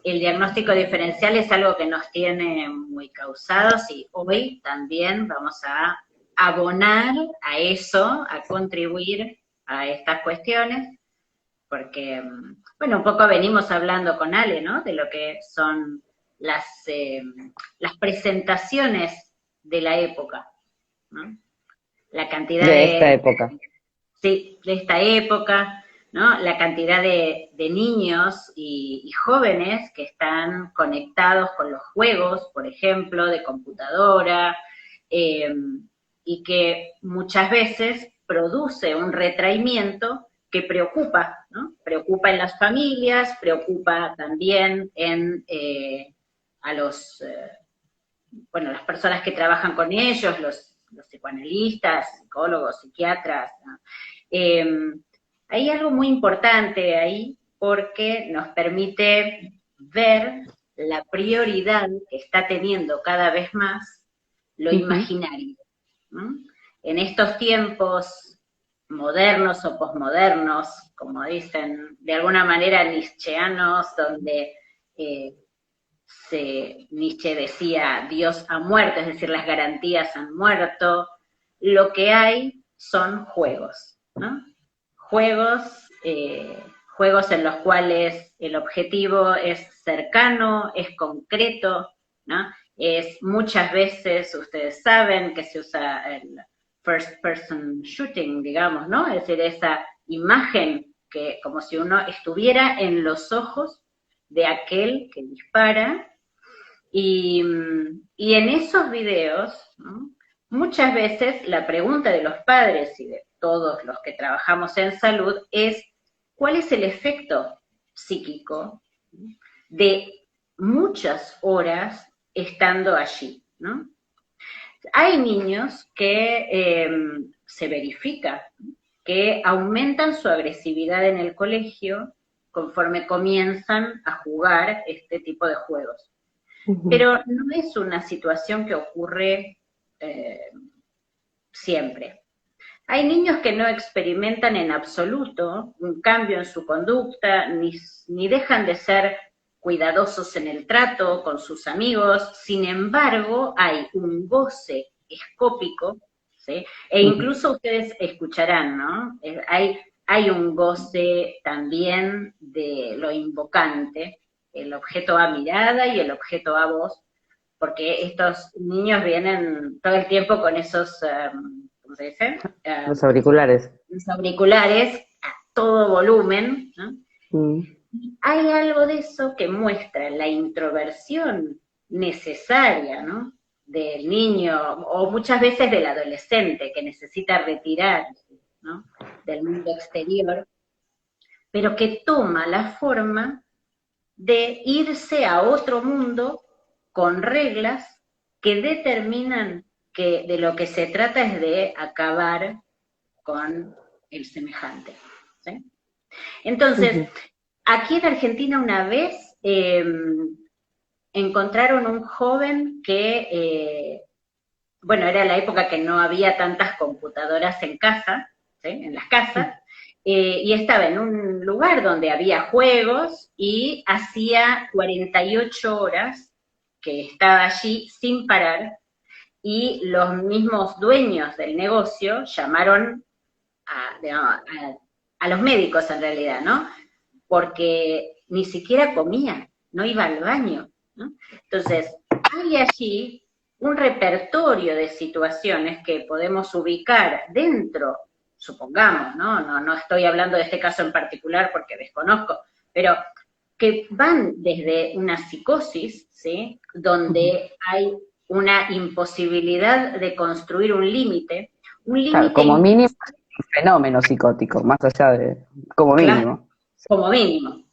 el diagnóstico diferencial es algo que nos tiene muy causados y hoy también vamos a abonar a eso, a contribuir a estas cuestiones, porque, bueno, un poco venimos hablando con Ale, ¿no? De lo que son las presentaciones de la época, ¿no? La cantidad De esta de, época. sí, de esta época, ¿no? La cantidad de niños y jóvenes que están conectados con los juegos, por ejemplo, de computadora, eh, y que muchas veces produce un retraimiento que preocupa, ¿no? Preocupa en las familias, preocupa también en a los, bueno, las personas que trabajan con ellos, los psicoanalistas, psicólogos, psiquiatras, ¿no? Hay algo muy importante ahí porque nos permite ver la prioridad que está teniendo cada vez más lo Ujú. imaginario, ¿no? En estos tiempos modernos o posmodernos, como dicen, de alguna manera nietzscheanos, donde eh, Nietzsche decía, Dios ha muerto, es decir, las garantías han muerto, lo que hay son juegos, ¿no? Juegos, juegos en los cuales el objetivo es cercano, es concreto, ¿no? Es muchas veces, ustedes saben que se usa el first person shooting, digamos, ¿no? Es decir, esa imagen que como si uno estuviera en los ojos de aquel que dispara y en esos videos, ¿no? Muchas veces la pregunta de los padres y de todos los que trabajamos en salud es, ¿cuál es el efecto psíquico de muchas horas estando allí, ¿no? Hay niños que se verifica que aumentan su agresividad en el colegio conforme comienzan a jugar este tipo de juegos. Ujú. Pero no es una situación que ocurre eh, siempre. Hay niños que no experimentan en absoluto un cambio en su conducta, ni dejan de ser cuidadosos en el trato con sus amigos, sin embargo hay un goce escópico, ¿sí? E Ujú. incluso ustedes escucharán, ¿no? Hay un goce también de lo invocante, el objeto a mirada y el objeto a voz, porque estos niños vienen todo el tiempo con esos, ¿cómo se dice? Los auriculares. Los auriculares a todo volumen, ¿no? Mm. Hay algo de eso que muestra la introversión necesaria, ¿no? Del niño, o muchas veces del adolescente, que necesita retirarse, ¿no? Del mundo exterior, pero que toma la forma de irse a otro mundo con reglas que determinan que de lo que se trata es de acabar con el semejante, ¿sí? Entonces, Ujú. aquí en Argentina una vez encontraron un joven que, bueno, era la época que no había tantas computadoras en casa, ¿sí? En las casas, y estaba en un lugar donde había juegos y hacía 48 horas que estaba allí sin parar y los mismos dueños del negocio llamaron a los médicos en realidad, ¿no? Porque ni siquiera comía, no iba al baño, ¿no? Entonces, hay allí un repertorio de situaciones que podemos ubicar dentro, supongamos, ¿no? No estoy hablando de este caso en particular porque desconozco, pero que van desde una psicosis, ¿sí? Ujú. Donde hay una imposibilidad de construir un Claro, límite como mínimo es un fenómeno psicótico, más allá de, como claro, mínimo. como mínimo.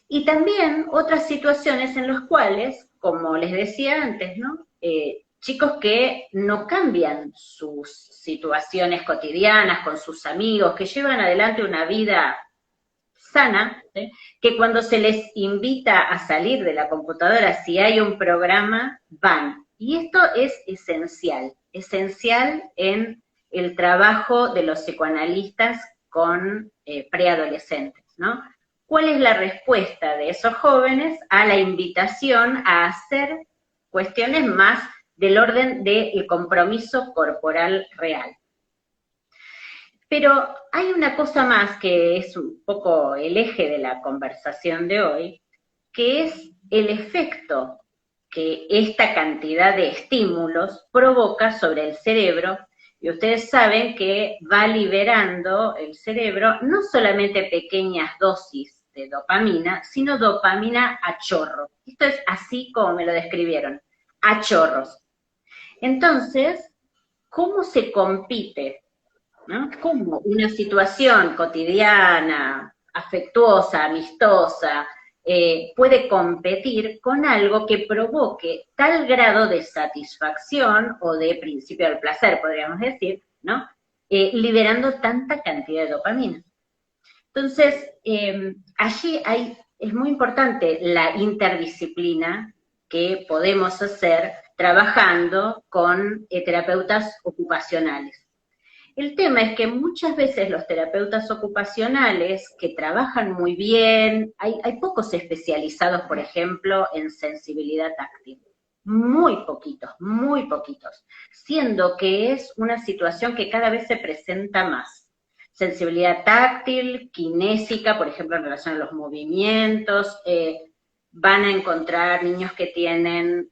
Y también otras situaciones en las cuales, como les decía antes, ¿no? Chicos que no cambian sus situaciones cotidianas con sus amigos, que llevan adelante una vida sana, ¿sí? Que cuando se les invita a salir de la computadora, si hay un programa, van. Y esto es esencial, esencial en el trabajo de los psicoanalistas con preadolescentes, ¿no? ¿cuál es la respuesta de esos jóvenes a la invitación a hacer cuestiones más del orden del compromiso corporal real? Pero hay una cosa más que es un poco el eje de la conversación de hoy, que es el efecto que esta cantidad de estímulos provoca sobre el cerebro. Y ustedes saben que va liberando el cerebro no solamente pequeñas dosis de dopamina, sino dopamina a chorro. Esto es así como me lo describieron, a chorros. Entonces, ¿cómo se compite, ¿no? ¿Cómo una situación cotidiana, afectuosa, amistosa, puede competir con algo que provoque tal grado de satisfacción o de principio del placer, podríamos decir, ¿no? Liberando tanta cantidad de dopamina. Entonces, allí es muy importante la interdisciplina que podemos hacer trabajando con terapeutas ocupacionales. El tema es que muchas veces los terapeutas ocupacionales que trabajan muy bien, hay pocos especializados, por ejemplo, en sensibilidad táctil. Muy poquitos, siendo que es una situación que cada vez se presenta más. Sensibilidad táctil, kinésica, por ejemplo, en relación a los movimientos, van a encontrar niños que tienen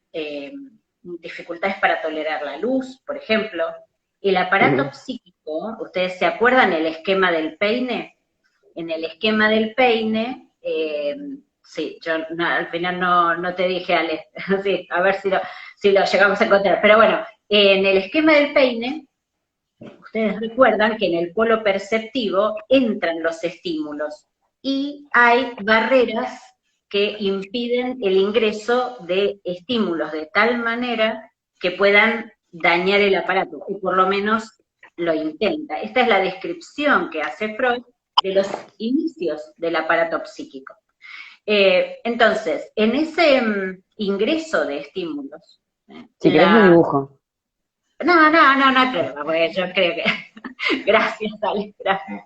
dificultades para tolerar la luz, por ejemplo. El aparato psíquico, ¿ustedes se acuerdan el esquema del peine? En el esquema del peine, sí, yo al final no te dije, Ale, sí, a ver si lo llegamos a encontrar, pero bueno, en el esquema del peine, ustedes recuerdan que en el polo perceptivo entran los estímulos y hay barreras que impiden el ingreso de estímulos de tal manera que puedan dañar el aparato, o por lo menos lo intenta. Esta es la descripción que hace Freud de los inicios del aparato psíquico. Entonces, en ese ingreso de estímulos... Si querés lo dibujo. No hay problema, porque yo creo que... Gracias, Ale, gracias.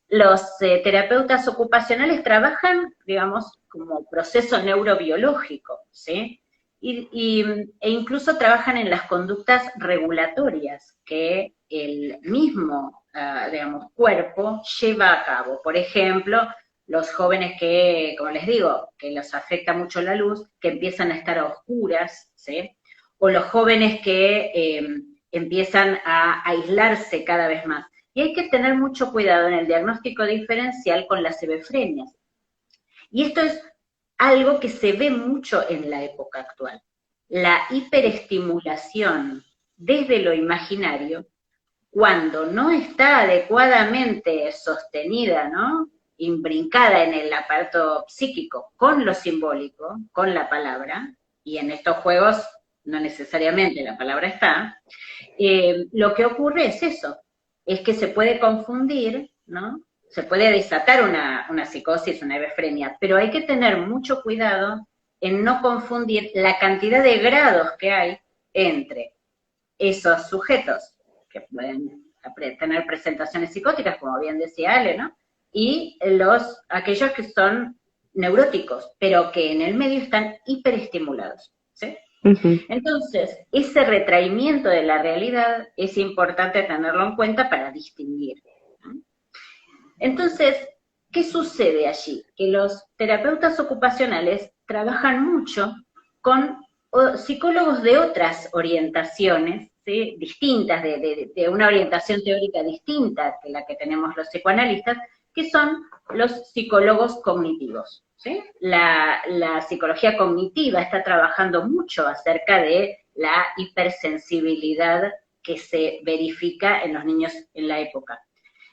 Los terapeutas ocupacionales trabajan, digamos, como proceso neurobiológico, ¿sí? E incluso trabajan en las conductas regulatorias que el mismo, digamos, cuerpo lleva a cabo. Por ejemplo, los jóvenes que, como les digo, que los afecta mucho la luz, que empiezan a estar a oscuras, ¿sí? O los jóvenes que empiezan a aislarse cada vez más. Y hay que tener mucho cuidado en el diagnóstico diferencial con las hebefrenias. Y esto es algo que se ve mucho en la época actual. La hiperestimulación desde lo imaginario, cuando no está adecuadamente sostenida, ¿no? Imbrincada en el aparato psíquico con lo simbólico, con la palabra, y en estos juegos no necesariamente la palabra está, lo que ocurre es eso, es que se puede confundir, ¿no? Se puede desatar una psicosis, una hebefrenia, pero hay que tener mucho cuidado en no confundir la cantidad de grados que hay entre esos sujetos que pueden tener presentaciones psicóticas, como bien decía Ale, ¿no? Y aquellos que son neuróticos, pero que en el medio están hiperestimulados, ¿sí? Entonces, ese retraimiento de la realidad es importante tenerlo en cuenta para distinguir. Entonces, ¿qué sucede allí? Que los terapeutas ocupacionales trabajan mucho con psicólogos de otras orientaciones, ¿sí? Distintas, de una orientación teórica distinta que la que tenemos los psicoanalistas, que son los psicólogos cognitivos, ¿sí? La psicología cognitiva está trabajando mucho acerca de la hipersensibilidad que se verifica en los niños en la época.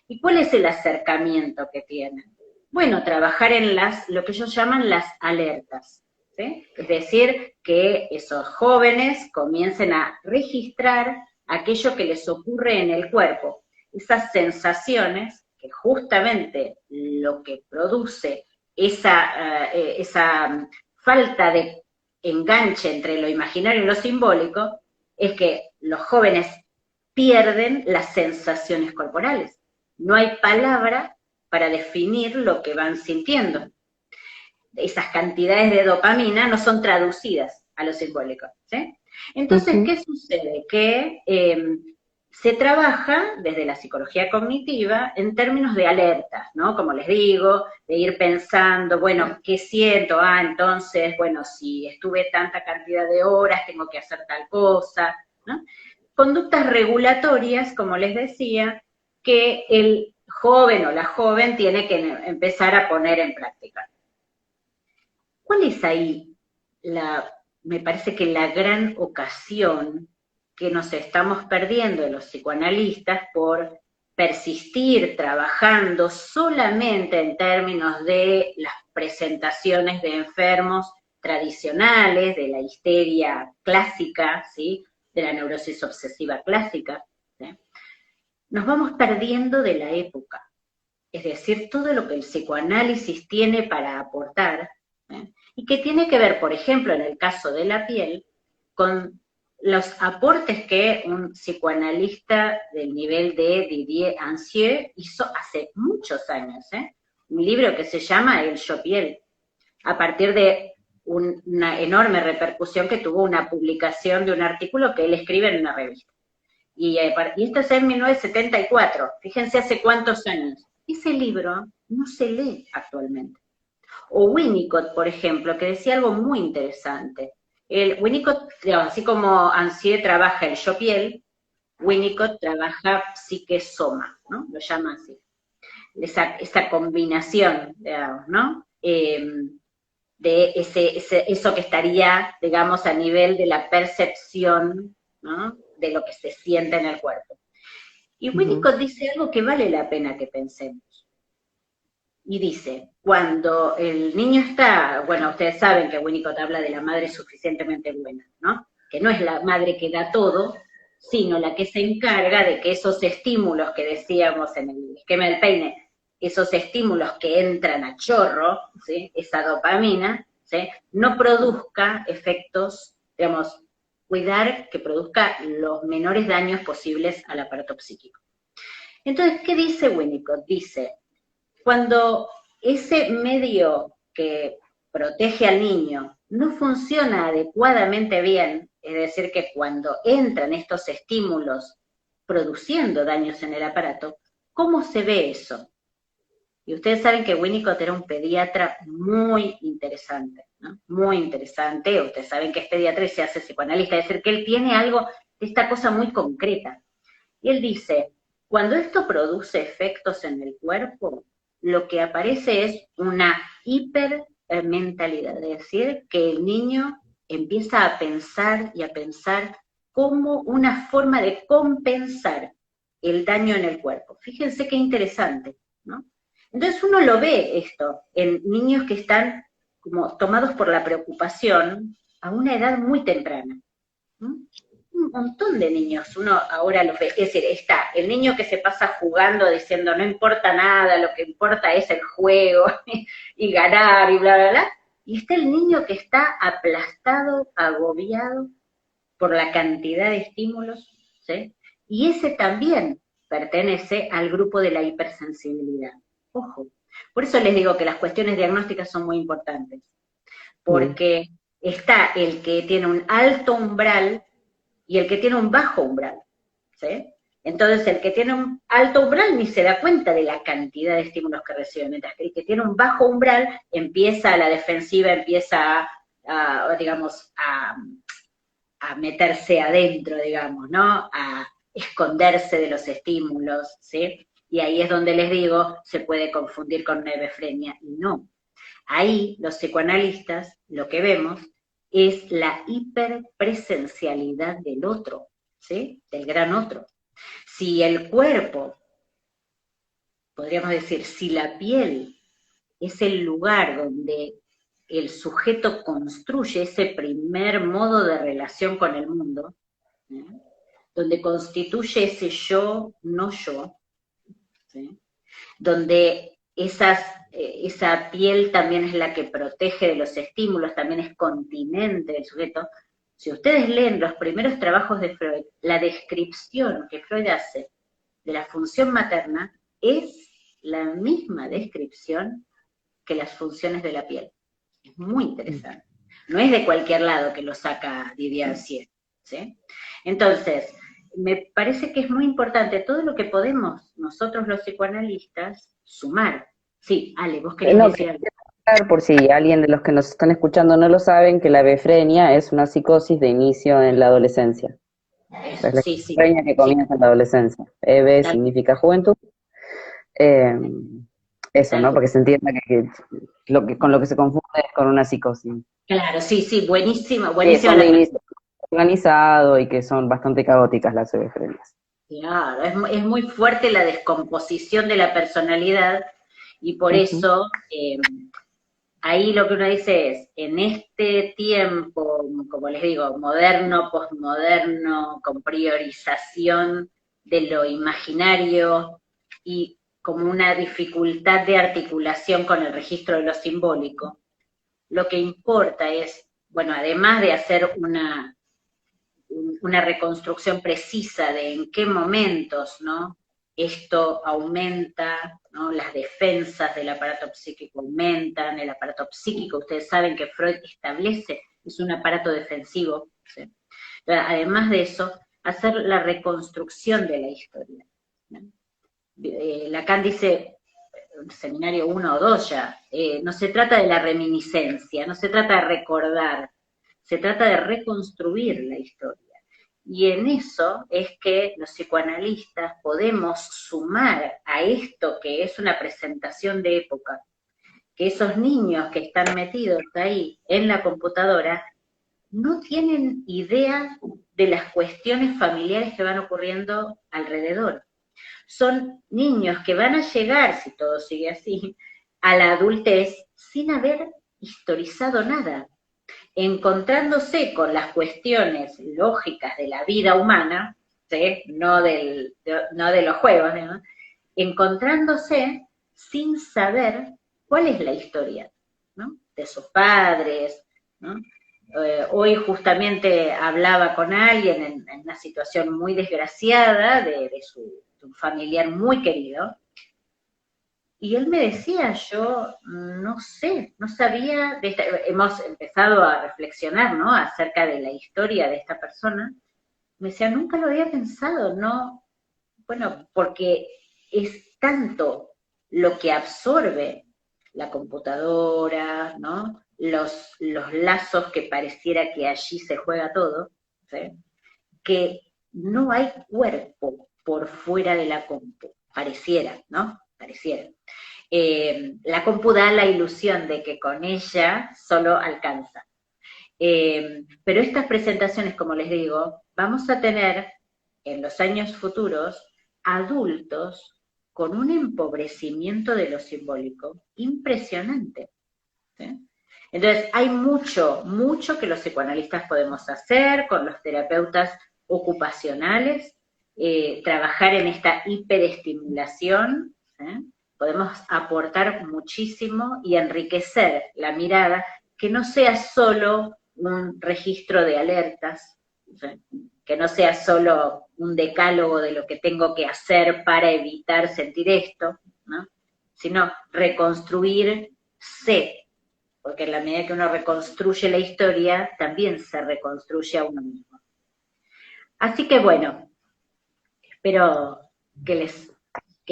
¿Y cuál es el acercamiento que tienen? Bueno, trabajar en lo que ellos llaman las alertas, ¿sí? Es decir, que esos jóvenes comiencen a registrar aquello que les ocurre en el cuerpo, esas sensaciones que justamente lo que produce esa falta de enganche entre lo imaginario y lo simbólico es que los jóvenes pierden las sensaciones corporales. No hay palabra para definir lo que van sintiendo. Esas cantidades de dopamina no son traducidas a lo simbólico, ¿sí? Entonces, ¿qué sucede? Que se trabaja desde la psicología cognitiva en términos de alertas, ¿no? Como les digo, de ir pensando, bueno, ¿qué siento? Entonces, bueno, si estuve tanta cantidad de horas, tengo que hacer tal cosa, ¿no? Conductas regulatorias, como les decía, que el joven o la joven tiene que empezar a poner en práctica. ¿Cuál es ahí me parece que la gran ocasión que nos estamos perdiendo los psicoanalistas por persistir trabajando solamente en términos de las presentaciones de enfermos tradicionales, de la histeria clásica, ¿sí? De la neurosis obsesiva clásica, ¿sí? Nos vamos perdiendo de la época. Es decir, todo lo que el psicoanálisis tiene para aportar, y que tiene que ver, por ejemplo, en el caso de la piel, con los aportes que un psicoanalista del nivel de Didier Ancieux hizo hace muchos años, un libro que se llama El Yo Piel, a partir de una enorme repercusión que tuvo una publicación de un artículo que él escribe en una revista. Y esto es en 1974, fíjense hace cuántos años. Ese libro no se lee actualmente. O Winnicott, por ejemplo, que decía algo muy interesante. Winnicott, así como Ancieux trabaja el yo piel, Winnicott trabaja psique-soma, ¿no? Lo llama así. Esa combinación, digamos, ¿no? De eso que estaría, digamos, a nivel de la percepción, ¿no? De lo que se siente en el cuerpo. Y Winnicott dice algo que vale la pena que pensemos. Y dice, cuando el niño está, bueno, ustedes saben que Winnicott habla de la madre suficientemente buena, ¿no? Que no es la madre que da todo, sino la que se encarga de que esos estímulos que decíamos en el esquema del peine, esos estímulos que entran a chorro, ¿sí? Esa dopamina, ¿sí? No produzca efectos, digamos, cuidar que produzca los menores daños posibles al aparato psíquico. Entonces, ¿qué dice Winnicott? Dice, cuando ese medio que protege al niño no funciona adecuadamente bien, es decir, que cuando entran estos estímulos produciendo daños en el aparato, ¿cómo se ve eso? Y ustedes saben que Winnicott era un pediatra muy interesante, ¿no? Muy interesante, ustedes saben que es pediatra y se hace psicoanalista, es decir, que él tiene algo de esta cosa muy concreta. Y él dice, cuando esto produce efectos en el cuerpo, lo que aparece es una hipermentalidad, es decir, que el niño empieza a pensar y a pensar como una forma de compensar el daño en el cuerpo. Fíjense qué interesante, ¿no? Entonces uno lo ve esto en niños que están como tomados por la preocupación a una edad muy temprana, ¿no? Un montón de niños, uno ahora los ve, es decir, está el niño que se pasa jugando diciendo no importa nada, lo que importa es el juego y ganar y bla, bla, bla, y está el niño que está aplastado, agobiado por la cantidad de estímulos, ¿sí? Y ese también pertenece al grupo de la hipersensibilidad. Ojo, por eso les digo que las cuestiones diagnósticas son muy importantes, porque está el que tiene un alto umbral y el que tiene un bajo umbral, ¿sí? Entonces el que tiene un alto umbral ni se da cuenta de la cantidad de estímulos que recibe, mientras que el que tiene un bajo umbral empieza a la defensiva, empieza digamos, a meterse adentro, digamos, ¿no? A esconderse de los estímulos, ¿sí? Y ahí es donde les digo, se puede confundir con nebefrenia, y no. Ahí los psicoanalistas lo que vemos es la hiperpresencialidad del otro, ¿sí? Del gran otro. Si el cuerpo, podríamos decir, si la piel es el lugar donde el sujeto construye ese primer modo de relación con el mundo, ¿sí? Donde constituye ese yo, no yo, ¿sí? Donde esa piel también es la que protege de los estímulos, también es continente del sujeto. Si ustedes leen los primeros trabajos de Freud, la descripción que Freud hace de la función materna es la misma descripción que las funciones de la piel. Es muy interesante. No es de cualquier lado que lo saca Didier Sier, ¿sí? Entonces, me parece que es muy importante todo lo que podemos nosotros los psicoanalistas sumar. Sí, Ale, vos querías No, decir algo. por si alguien de los que nos están escuchando no lo saben, que la befrenia es una psicosis de inicio en la adolescencia. Eso, Es la sí, sí, befrenia que sí, comienza en la adolescencia. EB tal, significa juventud. Eh, Eso, tal ¿no? cual. Porque se entienda con lo que se confunde es con una psicosis. Claro, sí, sí, buenísima, Sí, buenísima son de la inicio precisión. organizado y que son bastante caóticas las befrenias. Claro, es muy fuerte la descomposición de la personalidad y por Ujú. eso ahí lo que uno dice es, en este tiempo, como les digo, moderno, posmoderno, con priorización de lo imaginario y como una dificultad de articulación con el registro de lo simbólico, lo que importa es, bueno, además de hacer una reconstrucción precisa de en qué momentos, ¿no? Esto aumenta, ¿no? Las defensas del aparato psíquico aumentan, el aparato psíquico, ustedes saben que Freud establece, es un aparato defensivo, ¿sí? Además de eso, hacer la reconstrucción de la historia, ¿no? Lacan dice, seminario 1 o 2 ya, no se trata de la reminiscencia, no se trata de recordar, se trata de reconstruir la historia. Y en eso es que los psicoanalistas podemos sumar a esto que es una presentación de época, que esos niños que están metidos ahí en la computadora no tienen idea de las cuestiones familiares que van ocurriendo alrededor. Son niños que van a llegar, si todo sigue así, a la adultez sin haber historizado nada, encontrándose con las cuestiones lógicas de la vida humana, ¿sí? No de los juegos, ¿no? Encontrándose sin saber cuál es la historia, ¿no? De sus padres, ¿no? Hoy justamente hablaba con alguien en una situación muy desgraciada de un familiar muy querido, y él me decía, yo no sé, no sabía, hemos empezado a reflexionar, ¿no? Acerca de la historia de esta persona. Me decía, nunca lo había pensado, ¿no? Bueno, porque es tanto lo que absorbe la computadora, ¿no? Los lazos que pareciera que allí se juega todo, ¿sí? Que no hay cuerpo por fuera de la compu, pareciera, ¿no? Pareciera. La compu da la ilusión de que con ella solo alcanza. Pero estas presentaciones, como les digo, vamos a tener en los años futuros adultos con un empobrecimiento de lo simbólico impresionante, ¿sí? Entonces, hay mucho, mucho que los psicoanalistas podemos hacer con los terapeutas ocupacionales, trabajar en esta hiperestimulación, ¿sí? Podemos aportar muchísimo y enriquecer la mirada, que no sea solo un registro de alertas, ¿sí? Que no sea solo un decálogo de lo que tengo que hacer para evitar sentir esto, ¿no? Sino reconstruirse, porque en la medida que uno reconstruye la historia, también se reconstruye a uno mismo. Así que bueno, espero que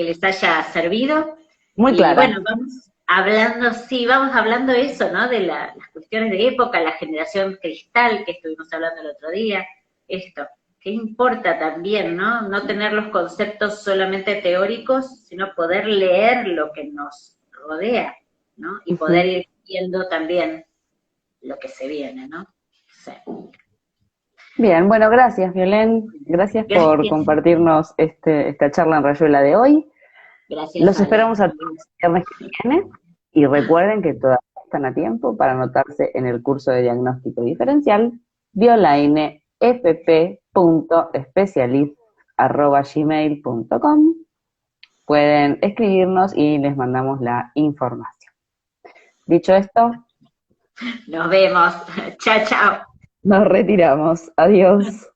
les haya servido. Muy Y clara. bueno, vamos hablando, sí, vamos hablando eso, ¿no? De las cuestiones de época, la generación cristal que estuvimos hablando el otro día, esto. ¿Qué importa también, no? No tener los conceptos solamente teóricos, sino poder leer lo que nos rodea, ¿no? Y poder Ujú. ir viendo también lo que se viene, ¿no? Sí. Bien, bueno, gracias, Violén. Gracias por Gracias, compartirnos esta charla en Rayuela de hoy. gracias Los Ale. esperamos a todos el viernes que viene y recuerden que todavía están a tiempo para anotarse en el curso de diagnóstico diferencial violainefp.specialist@gmail.com. Pueden escribirnos y les mandamos la información. Dicho esto, Nos vemos. Chao, chao. nos retiramos. Adiós.